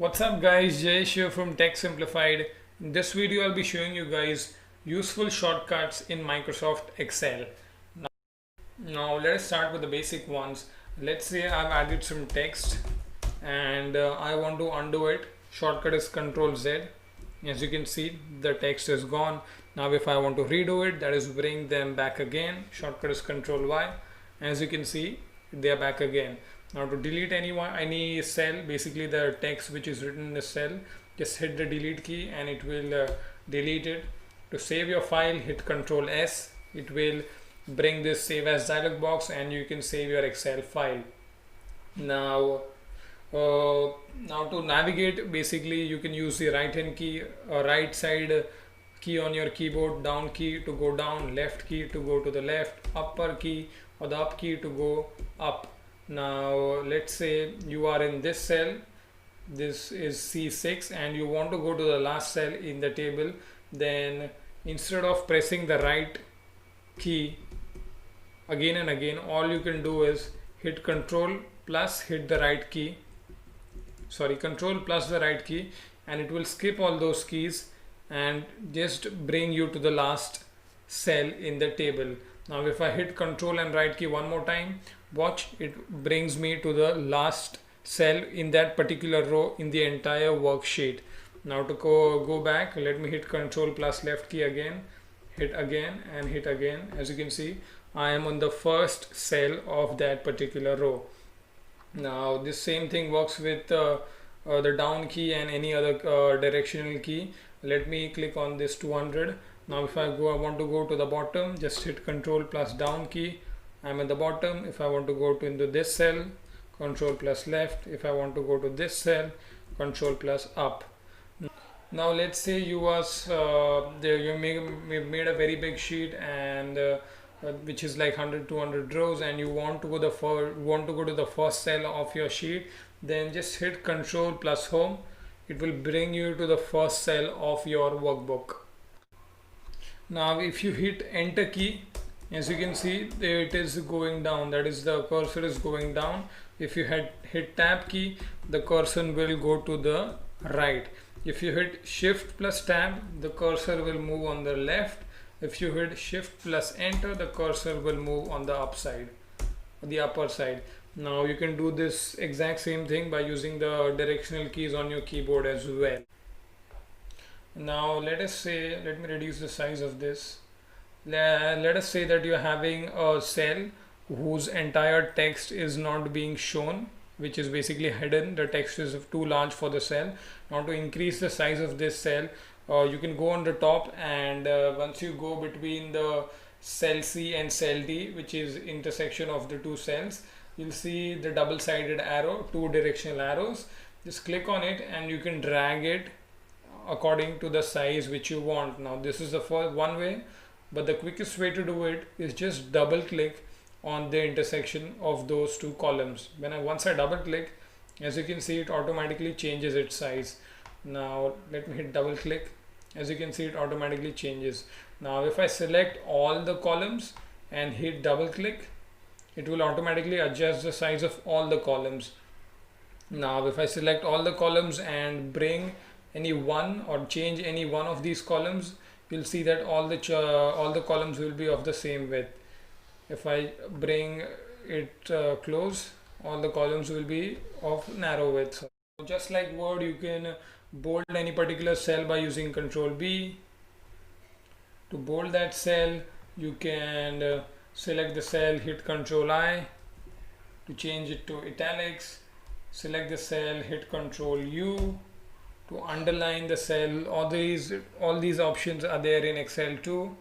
What's up guys, Jayesh here from Tech Simplified. In this video I'll be showing you guys useful shortcuts in Microsoft Excel. Now let us start with the basic ones. Let's say I've added some text and I want to undo it. Shortcut is Ctrl Z. As you can see, the text is gone. Now if I want to redo it, that is bring them back again. Shortcut is Ctrl Y. As you can see, they are back again. Now to delete any cell, basically the text which is written in the cell, just hit the delete key and it will delete it. To save your file, hit Ctrl S. It will bring this save as dialog box and you can save your Excel file. Now to navigate, basically you can use the right hand key, right side key on your keyboard, down key to go down, left key to go to the left, upper key or the up key to go up. Now let's say you are in this cell, this is C6, and you want to go to the last cell in the table. Then instead of pressing the right key again and again, all you can do is hit Control plus hit the right key, Control plus the right key, and it will skip all those keys and just bring you to the last cell in the table. Now if I hit Control and right key one more time, watch, it brings me to the last cell in that particular row in the entire worksheet. Now to go back, let me hit Control plus left key again, hit again and hit again. As you can see, I am on the first cell of that particular row. Now this same thing works with the down key and any other directional key. Let me click on this 200. Now if I want to go to the bottom, just hit Control plus down key. I'm at the bottom. If I want to go into this cell, Control plus left. If I want to go to this cell, Control plus up. Now let's say you made a very big sheet and which is like 100-200 rows, and you want to go to the first cell of your sheet. Then just hit Control plus home. It will bring you to the first cell of your workbook. Now if you hit enter key, as you can see, it is going down, that is the cursor is going down. If you hit tab key, the cursor will go to the right. If you hit shift plus tab, the cursor will move on the left. If you hit shift plus enter, the cursor will move on the upper side. Now you can do this exact same thing by using the directional keys on your keyboard as well. Now let me reduce the size of this. Let us say that you're having a cell whose entire text is not being shown, which is basically hidden. The text is too large for the cell. Now to increase the size of this cell, you can go on the top, and once you go between the cell C and cell D, which is intersection of the two cells, you'll see the double-sided arrow, two directional arrows. Just click on it and you can drag it according to the size which you want. Now this is the first one way, but the quickest way to do it is just double click on the intersection of those two columns. Once I double click, as you can see, it automatically changes its size. Now let me hit double click. As you can see, it automatically changes. Now if I select all the columns and hit double click, it will automatically adjust the size of all the columns. Now if I select all the columns and bring any one or change any one of these columns, you'll see that all the columns will be of the same width. If I bring it close, all the columns will be of narrow width. So just like Word, you can bold any particular cell by using Control B. To bold that cell, you can select the cell, hit Control I. To change it to italics, select the cell, hit Control U. To underline the cell, all these options are there in Excel too.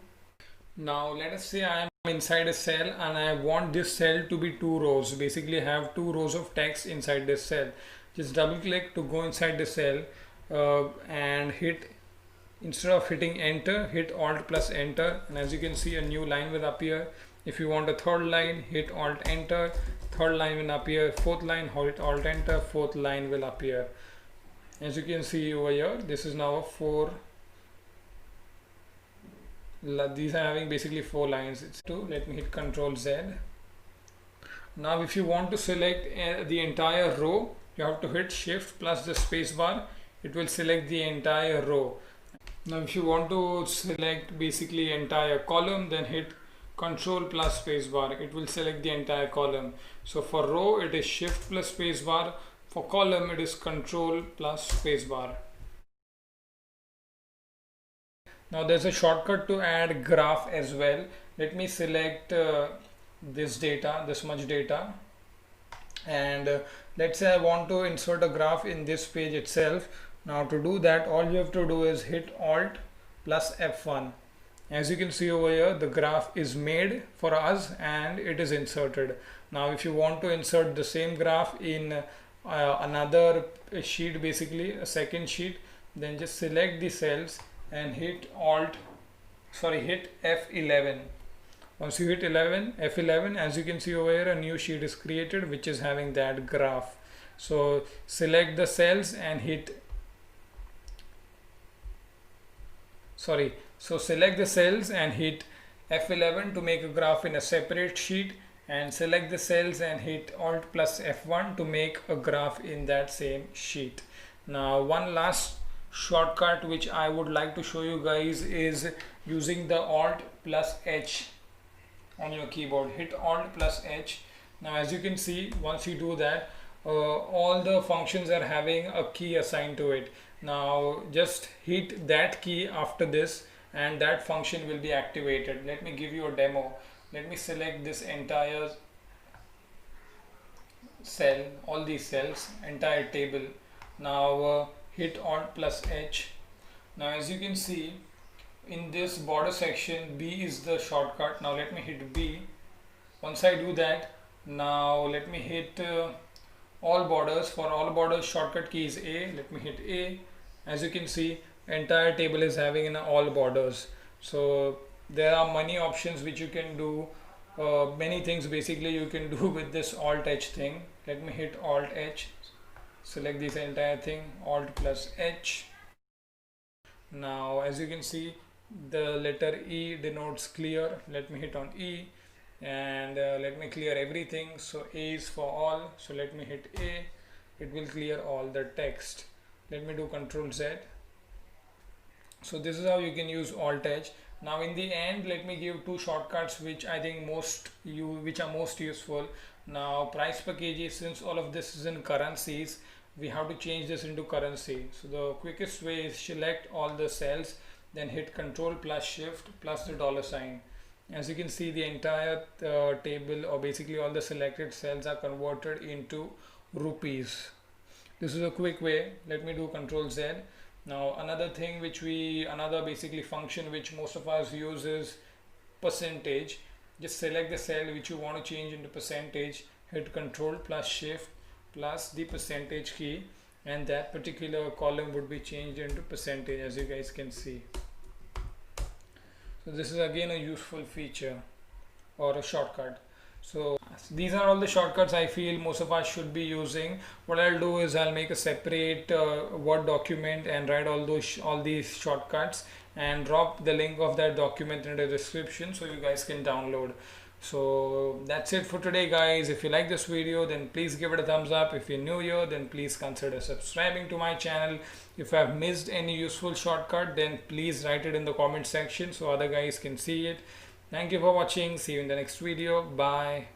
Now let us say I am inside a cell and I want this cell to be two rows. Basically have two rows of text inside this cell. Just double click to go inside the cell and instead of hitting enter, hit Alt plus enter, and as you can see, a new line will appear. If you want a third line, hit Alt enter, third line will appear. Fourth line, hit Alt enter, fourth line will appear. As you can see over here, this is now a 4. These are having basically 4 lines. It's 2. Let me hit Control Z. Now if you want to select the entire row, you have to hit shift plus the space bar. It will select the entire row. Now if you want to select basically entire column, then hit control plus space bar. It will select the entire column. So for row it is shift plus space bar, for column it is control plus space bar. Now there's a shortcut to add graph as well. Let me select this data, this much data, and let's say I want to insert a graph in this page itself. Now to do that, all you have to do is hit Alt plus F1. As you can see over here, the graph is made for us and it is inserted. Now if you want to insert the same graph in another sheet, basically a second sheet, then just select the cells and hit F11. Once you hit F11, as you can see over here, a new sheet is created which is having that graph. So select the cells and select the cells and hit F11 to make a graph in a separate sheet, and select the cells and hit Alt plus F1 to make a graph in that same sheet. Now one last shortcut which I would like to show you guys is using the Alt plus H on your keyboard. Hit Alt plus H. Now as you can see, once you do that, all the functions are having a key assigned to it. Now just hit that key after this and that function will be activated. Let me give you a demo. Let me select this entire cell, all these cells, entire table. Now hit Alt plus H. Now as you can see, in this border section, B is the shortcut. Now let me hit B. Once I do that, now let me hit all borders. For all borders, shortcut key is A. Let me hit A. As you can see, entire table is having in all borders. So there are many options which you can do, many things basically you can do with this Alt H thing. Let me hit Alt H, select this entire thing, Alt plus H. Now as you can see, the letter E denotes clear. Let me hit on E and let me clear everything. So A is for all, so let me hit A. It will clear all the text. Let me do Ctrl Z. So this is how you can use Alt H. Now in the end, let me give two shortcuts which I think which are most useful. Now price per kg, since all of this is in currencies, we have to change this into currency. So the quickest way is select all the cells, then hit Control plus Shift plus the $sign. As you can see, the entire table, or basically all the selected cells, are converted into rupees. This is a quick way. Let me do Ctrl Z. Now another thing another basically function which most of us use is percentage. Just select the cell which you want to change into percentage, hit Control plus Shift plus the percentage key, and that particular column would be changed into percentage, as you guys can see. So this is again a useful feature or a shortcut. So these are all the shortcuts I feel most of us should be using. What I'll do is I'll make a separate Word document and write all these shortcuts and drop the link of that document in the description so you guys can download. So that's it for today, guys. If you like this video, then please give it a thumbs up. If you're new here, then please consider subscribing to my channel. If I've missed any useful shortcut, then please write it in the comment section so other guys can see it. Thank you for watching. See you in the next video. Bye.